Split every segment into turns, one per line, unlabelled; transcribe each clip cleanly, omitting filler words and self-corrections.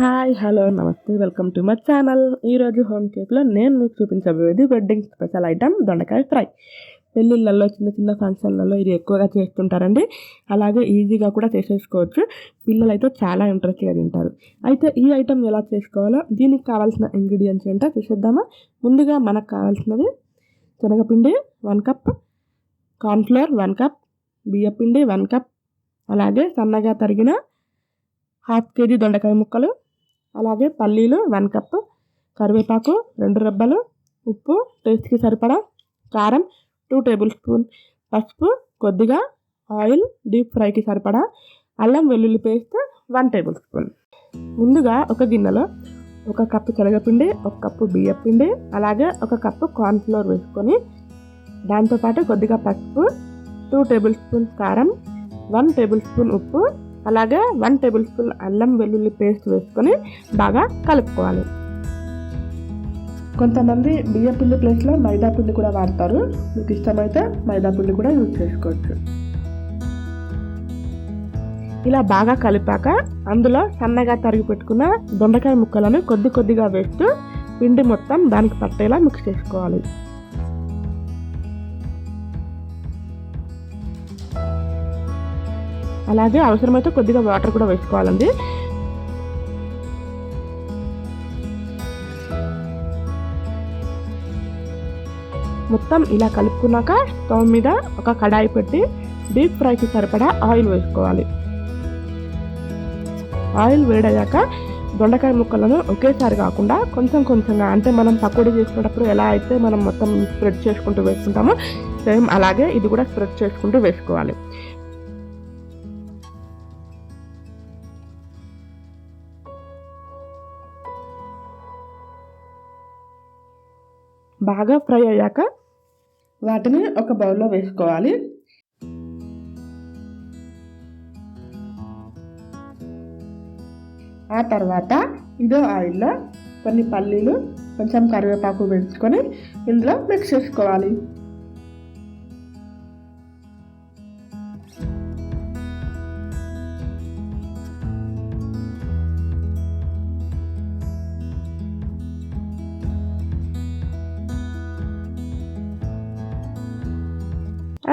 Hi hello నమస్తే welcome to my channel. ఈరోజు home కేక్లో నేను మీకు చూపించబోయేది వెడ్డింగ్ స్పెషల్ ఐటమ్ దొండకాయ ఫ్రై. పెళ్ళిళ్ళల్లో చిన్న చిన్న ఫంక్షన్లలో ఇది ఎక్కువగా చేస్తుంటారండి. అలాగే ఈజీగా కూడా చేసేసుకోవచ్చు. పిల్లలు అయితే చాలా ఇంట్రెస్ట్గా తింటారు. అయితే ఈ ఐటమ్ ఎలా చేసుకోవాలో దీనికి కావాల్సిన ఇంగ్రీడియంట్స్ ఏంటో చూసేద్దామా. ముందుగా మనకు కావాల్సినవి శనగపిండి 1 కప్, కార్న్ఫ్లోర్ 1 కప్, బియ్యపిండి 1 కప్, అలాగే సన్నగా తరిగిన 1/2 kg దొండకాయ ముక్కలు, అలాగే పల్లీలు 1 కప్, కరివేపాకు 2 రెబ్బలు, ఉప్పు టేస్ట్కి సరిపడా, కారం 2 టేబుల్ స్పూన్, పసుపు కొద్దిగా, ఆయిల్ డీప్ ఫ్రైకి సరిపడా, అల్లం వెల్లుల్లి పేస్ట్ 1 టేబుల్ స్పూన్. ముందుగా ఒక గిన్నెలో 1 కప్పు శనగపిండి, 1 కప్పు బియ్యపిండి, అలాగే 1 కప్పు కార్న్ఫ్లోర్ వేసుకొని దాంతోపాటు కొద్దిగా పసుపు, 2 టేబుల్ స్పూన్ కారం, 1 టేబుల్ స్పూన్ ఉప్పు, అలాగే 1 టేబుల్ స్పూన్ అల్లం వెల్లుల్లి పేస్ట్ వేసుకొని బాగా కలుపుకోవాలి. కొంతమంది బియ్యపిండి ప్లేస్లో మైదా పిండి కూడా వాడతారు. మీకు ఇష్టమైతే మైదా పిండి కూడా యూజ్ చేసుకోవచ్చు. ఇలా బాగా కలిపాక అందులో సన్నగా తరిగి పెట్టుకున్న దొండకాయ ముక్కలను కొద్దిగా వేస్తూ పిండి మొత్తం దానికి పట్టేలా మిక్స్ చేసుకోవాలి. అలాగే అవసరమైతే కొద్దిగా వాటర్ కూడా వేసుకోవాలండి. మొత్తం ఇలా కలుపుకున్నాక స్టవ్ మీద ఒక కడాయి పెట్టి డీప్ ఫ్రైకి సరిపడా ఆయిల్ వేసుకోవాలి. ఆయిల్ వేడయ్యాక దొండకాయ ముక్కలను ఒకేసారి కాకుండా కొంచెంగా, అంటే మనం పకోడీ చేసుకునేటప్పుడు ఎలా అయితే మనం మొత్తం స్ప్రెడ్ చేసుకుంటూ వేసుకుంటామో సేమ్ అలాగే ఇది కూడా స్ప్రెడ్ చేసుకుంటూ వేసుకోవాలి. బాగా ఫ్రై అయ్యాక వాటిని ఒక బౌల్లో వేసుకోవాలి. ఆ తర్వాత ఇదే ఆయిల్లో కొన్ని పల్లీలు, కొంచెం కరివేపాకు వేసుకొని ఇందులో మిక్స్ చేసుకోవాలి.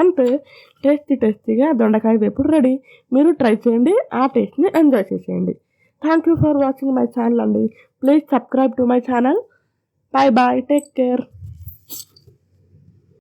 అంతే, టేస్టీగా దొండకాయ వేపుడు రెడీ. మీరు ట్రై చేయండి, ఆ టేస్ట్ని ఎంజాయ్ చేసేయండి. Thank you for watching my channel అండి. Please subscribe to my channel. Bye take care.